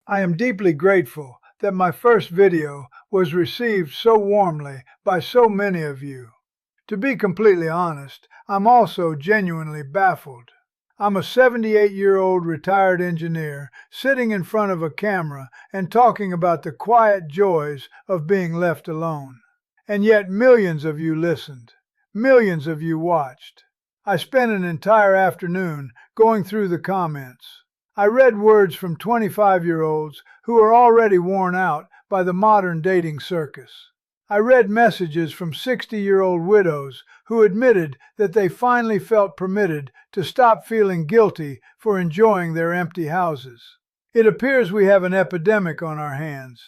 I am deeply grateful that my first video was received so warmly by so many of you. To be completely honest, I'm also genuinely baffled. I'm a 78-year-old retired engineer sitting in front of a camera and talking about the quiet joys of being left alone. And yet millions of you listened. Millions of you watched. I spent an entire afternoon going through the comments. I read words from 25-year-olds who are already worn out by the modern dating circus. I read messages from 60-year-old widows who admitted that they finally felt permitted to stop feeling guilty for enjoying their empty houses. It appears we have an epidemic on our hands.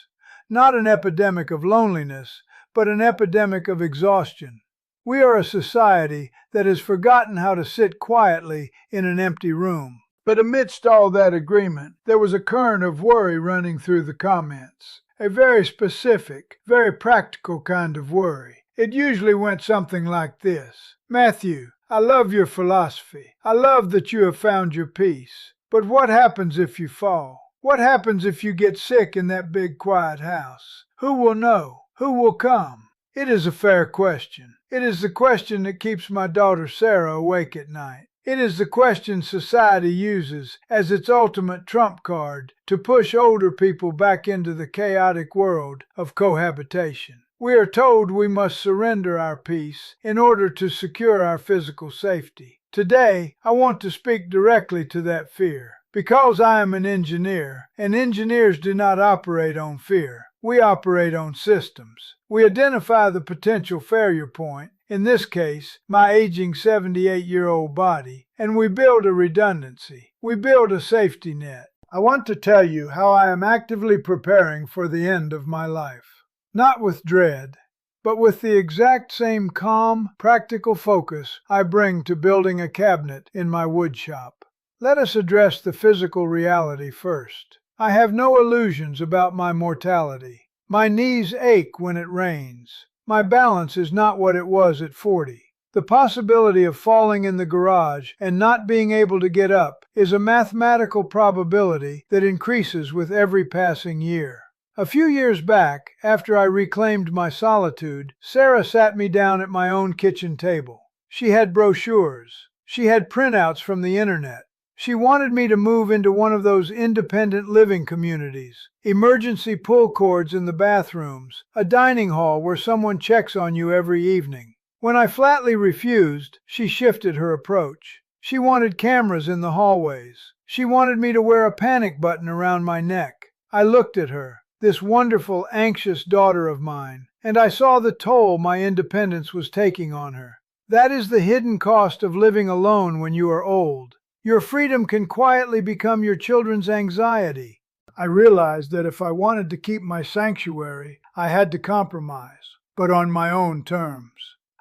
Not an epidemic of loneliness, but an epidemic of exhaustion. We are a society that has forgotten how to sit quietly in an empty room. But amidst all that agreement, there was a current of worry running through the comments. A very specific, very practical kind of worry. It usually went something like this. Matthew, I love your philosophy. I love that you have found your peace. But what happens if you fall? What happens if you get sick in that big quiet house? Who will know? Who will come? It is a fair question. It is the question that keeps my daughter Sarah awake at night. It is the question society uses as its ultimate trump card to push older people back into the chaotic world of cohabitation. We are told we must surrender our peace in order to secure our physical safety. Today, I want to speak directly to that fear. Because I am an engineer, and engineers do not operate on fear. We operate on systems. We identify the potential failure point, in this case, my aging 78-year-old body, and we build a redundancy. We build a safety net. I want to tell you how I am actively preparing for the end of my life. Not with dread, but with the exact same calm, practical focus I bring to building a cabinet in my woodshop. Let us address the physical reality first. I have no illusions about my mortality. My knees ache when it rains. My balance is not what it was at 40. The possibility of falling in the garage and not being able to get up is a mathematical probability that increases with every passing year. A few years back, after I reclaimed my solitude, Sarah sat me down at my own kitchen table. She had brochures. She had printouts from the internet. She wanted me to move into one of those independent living communities, emergency pull cords in the bathrooms, a dining hall where someone checks on you every evening. When I flatly refused, she shifted her approach. She wanted cameras in the hallways. She wanted me to wear a panic button around my neck. I looked at her, this wonderful, anxious daughter of mine, and I saw the toll my independence was taking on her. That is the hidden cost of living alone when you are old. Your freedom can quietly become your children's anxiety. I realized that if I wanted to keep my sanctuary, I had to compromise, but on my own terms.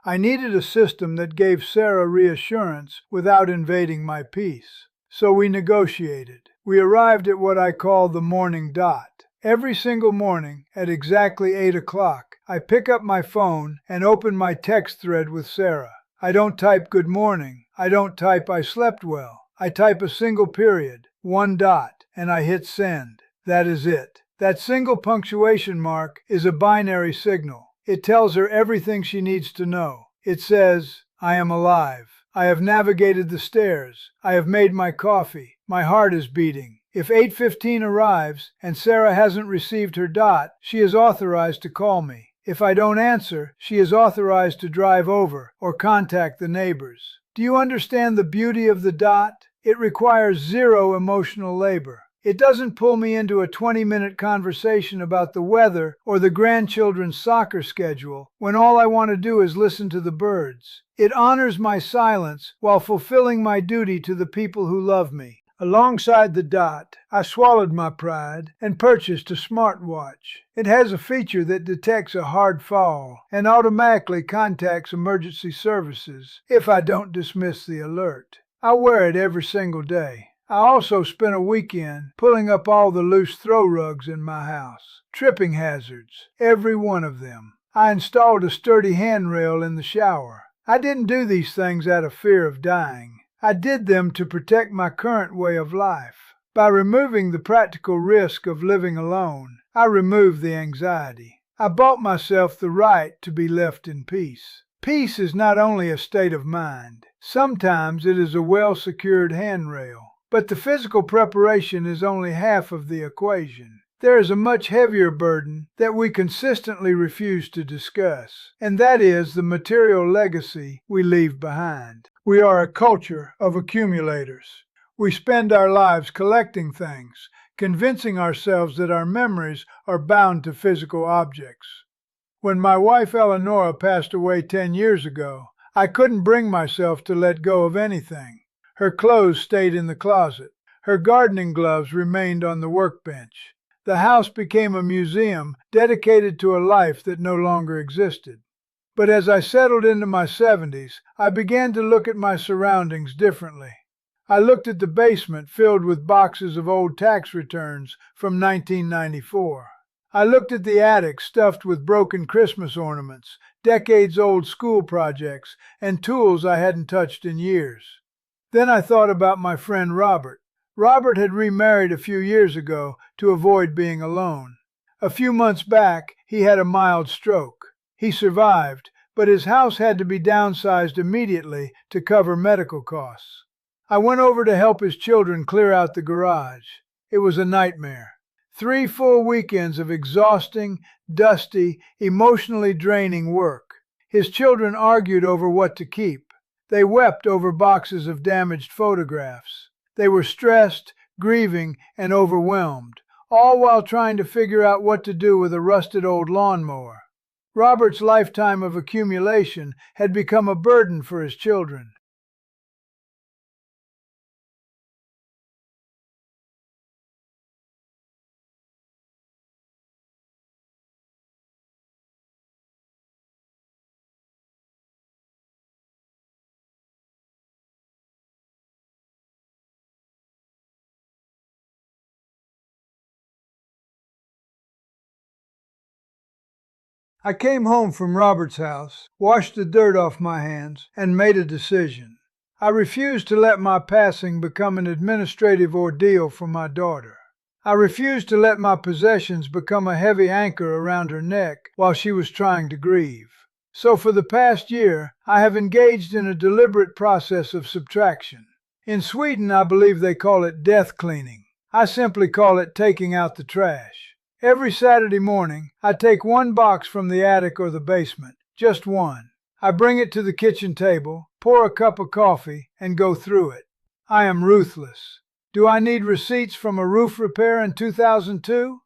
I needed a system that gave Sarah reassurance without invading my peace. So we negotiated. We arrived at what I call the morning dot. Every single morning, at exactly 8 o'clock, I pick up my phone and open my text thread with Sarah. I don't type good morning. I don't type I slept well. I type a single period, one dot, and I hit send. That is it. That single punctuation mark is a binary signal. It tells her everything she needs to know. It says, I am alive. I have navigated the stairs. I have made my coffee. My heart is beating. If 8:15 arrives and Sarah hasn't received her dot, she is authorized to call me. If I don't answer, she is authorized to drive over or contact the neighbors. Do you understand the beauty of the dot? It requires zero emotional labor. It doesn't pull me into a 20-minute conversation about the weather or the grandchildren's soccer schedule when all I want to do is listen to the birds. It honors my silence while fulfilling my duty to the people who love me. Alongside the dot, I swallowed my pride and purchased a smartwatch. It has a feature that detects a hard fall and automatically contacts emergency services if I don't dismiss the alert. I wear it every single day. I also spent a weekend pulling up all the loose throw rugs in my house. Tripping hazards, every one of them. I installed a sturdy handrail in the shower. I didn't do these things out of fear of dying. I did them to protect my current way of life. By removing the practical risk of living alone, I removed the anxiety. I bought myself the right to be left in peace. Peace is not only a state of mind. Sometimes it is a well-secured handrail. But the physical preparation is only half of the equation. There is a much heavier burden that we consistently refuse to discuss, and that is the material legacy we leave behind. We are a culture of accumulators. We spend our lives collecting things, convincing ourselves that our memories are bound to physical objects. When my wife Eleonora passed away 10 years ago, I couldn't bring myself to let go of anything. Her clothes stayed in the closet. Her gardening gloves remained on the workbench. The house became a museum dedicated to a life that no longer existed. But as I settled into my 70s, I began to look at my surroundings differently. I looked at the basement filled with boxes of old tax returns from 1994. I looked at the attic stuffed with broken Christmas ornaments, decades-old school projects, and tools I hadn't touched in years. Then I thought about my friend Robert. Robert had remarried a few years ago to avoid being alone. A few months back, he had a mild stroke. He survived, but his house had to be downsized immediately to cover medical costs. I went over to help his children clear out the garage. It was a nightmare. 3 full weekends of exhausting, dusty, emotionally draining work. His children argued over what to keep. They wept over boxes of damaged photographs. They were stressed, grieving, and overwhelmed, all while trying to figure out what to do with a rusted old lawnmower. Robert's lifetime of accumulation had become a burden for his children. I came home from Robert's house, washed the dirt off my hands, and made a decision. I refused to let my passing become an administrative ordeal for my daughter. I refused to let my possessions become a heavy anchor around her neck while she was trying to grieve. So for the past year, I have engaged in a deliberate process of subtraction. In Sweden, I believe they call it death cleaning. I simply call it taking out the trash. Every Saturday morning, I take one box from the attic or the basement, just one. I bring it to the kitchen table, pour a cup of coffee, and go through it. I am ruthless. Do I need receipts from a roof repair in 2002?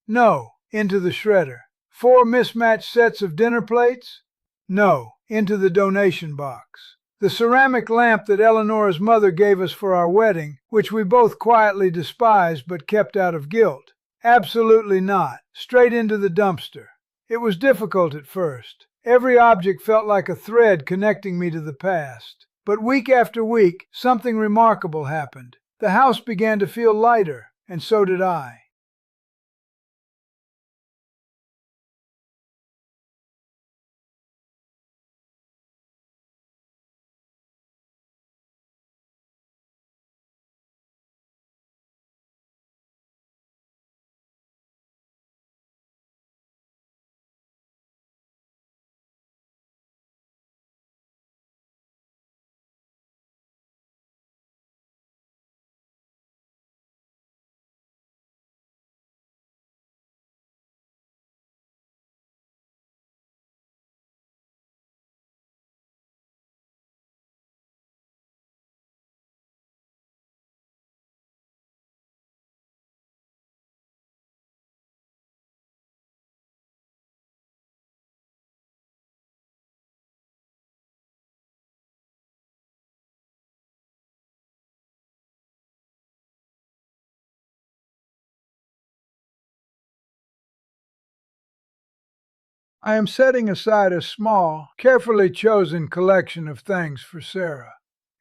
No, into the shredder. 4 mismatched sets of dinner plates? No, into the donation box. The ceramic lamp that Eleanor's mother gave us for our wedding, which we both quietly despised but kept out of guilt. Absolutely not. Straight into the dumpster. It was difficult at first. Every object felt like a thread connecting me to the past. But week after week, something remarkable happened. The house began to feel lighter, and so did I. I am setting aside a small, carefully chosen collection of things for Sarah.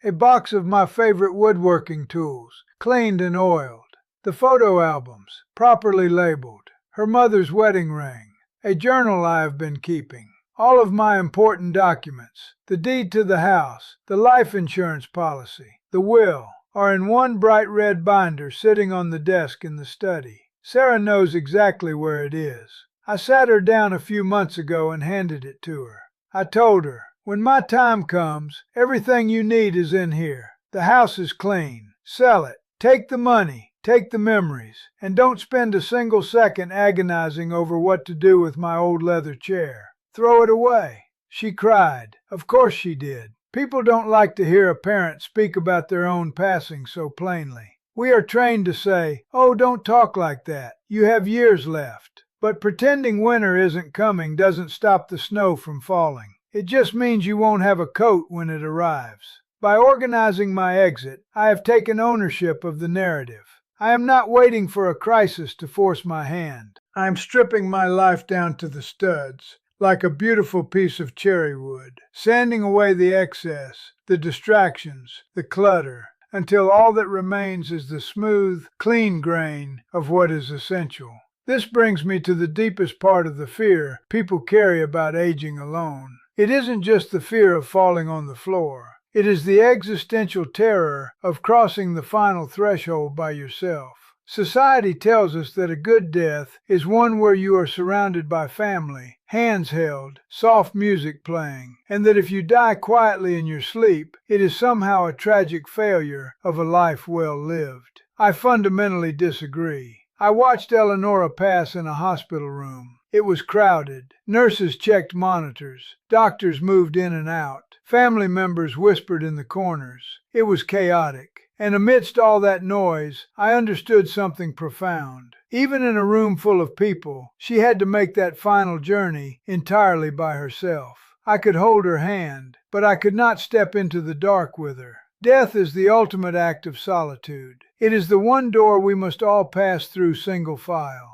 A box of my favorite woodworking tools, cleaned and oiled. The photo albums, properly labeled. Her mother's wedding ring. A journal I have been keeping. All of my important documents. The deed to the house. The life insurance policy. The will. are in one bright red binder sitting on the desk in the study. Sarah knows exactly where it is. I sat her down a few months ago and handed it to her. I told her, "When my time comes, everything you need is in here. The house is clean. Sell it. Take the money. Take the memories. And don't spend a single second agonizing over what to do with my old leather chair. Throw it away." She cried. Of course she did. People don't like to hear a parent speak about their own passing so plainly. We are trained to say, "Oh, don't talk like that. You have years left." But pretending winter isn't coming doesn't stop the snow from falling. It just means you won't have a coat when it arrives. By organizing my exit, I have taken ownership of the narrative. I am not waiting for a crisis to force my hand. I am stripping my life down to the studs, like a beautiful piece of cherry wood, sanding away the excess, the distractions, the clutter, until all that remains is the smooth, clean grain of what is essential. This brings me to the deepest part of the fear people carry about aging alone. It isn't just the fear of falling on the floor. It is the existential terror of crossing the final threshold by yourself. Society tells us that a good death is one where you are surrounded by family, hands held, soft music playing, and that if you die quietly in your sleep, it is somehow a tragic failure of a life well lived. I fundamentally disagree. I watched Eleonora pass in a hospital room. It was crowded. Nurses checked monitors. Doctors moved in and out. Family members whispered in the corners. It was chaotic. And amidst all that noise, I understood something profound. Even in a room full of people, she had to make that final journey entirely by herself. I could hold her hand, but I could not step into the dark with her. Death is the ultimate act of solitude. It is the one door we must all pass through single file.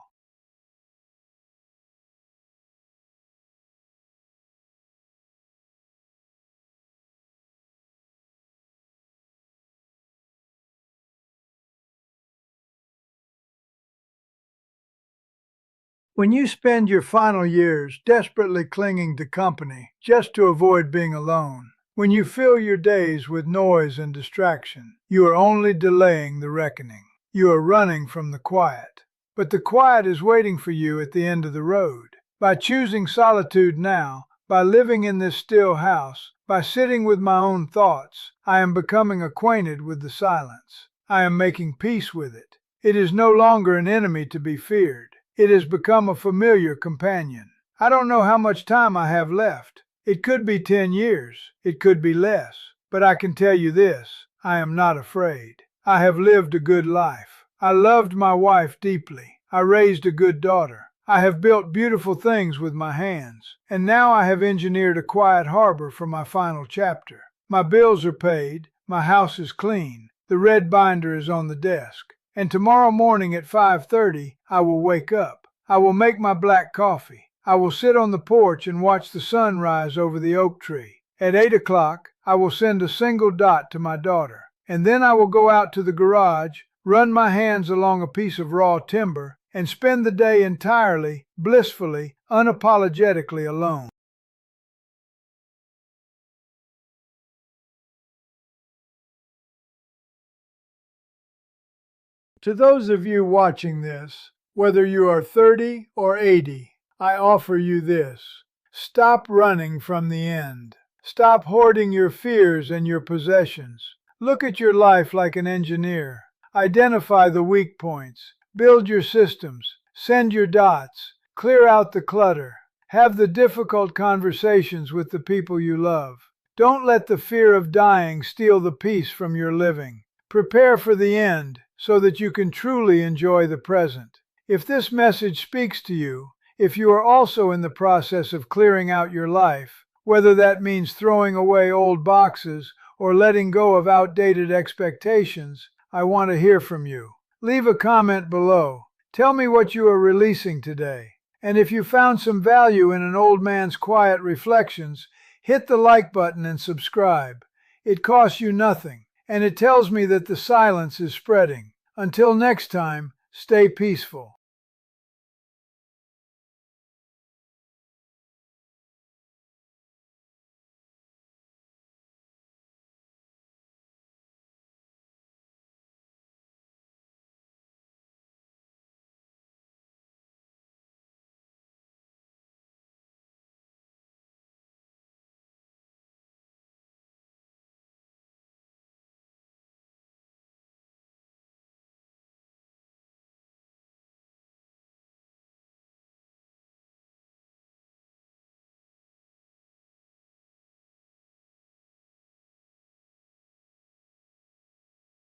When you spend your final years desperately clinging to company just to avoid being alone, when you fill your days with noise and distraction, you are only delaying the reckoning. You are running from the quiet. But the quiet is waiting for you at the end of the road. By choosing solitude now, by living in this still house, by sitting with my own thoughts, I am becoming acquainted with the silence. I am making peace with it. It is no longer an enemy to be feared. It has become a familiar companion. I don't know how much time I have left. It could be 10 years. It could be less. But I can tell you this, I am not afraid. I have lived a good life. I loved my wife deeply. I raised a good daughter. I have built beautiful things with my hands. And now I have engineered a quiet harbor for my final chapter. My bills are paid. My house is clean. The red binder is on the desk. And tomorrow morning at 5:30, I will wake up. I will make my black coffee. I will sit on the porch and watch the sun rise over the oak tree. At 8 o'clock, I will send a single dot to my daughter. And then I will go out to the garage, run my hands along a piece of raw timber, and spend the day entirely, blissfully, unapologetically alone. To those of you watching this, whether you are 30 or 80, I offer you this. Stop running from the end. Stop hoarding your fears and your possessions. Look at your life like an engineer. Identify the weak points. Build your systems. Send your dots. Clear out the clutter. Have the difficult conversations with the people you love. Don't let the fear of dying steal the peace from your living. Prepare for the end so that you can truly enjoy the present. If this message speaks to you, if you are also in the process of clearing out your life, whether that means throwing away old boxes or letting go of outdated expectations, I want to hear from you. Leave a comment below. Tell me what you are releasing today. And if you found some value in an old man's quiet reflections, hit the like button and subscribe. It costs you nothing, and it tells me that the silence is spreading. Until next time, stay peaceful.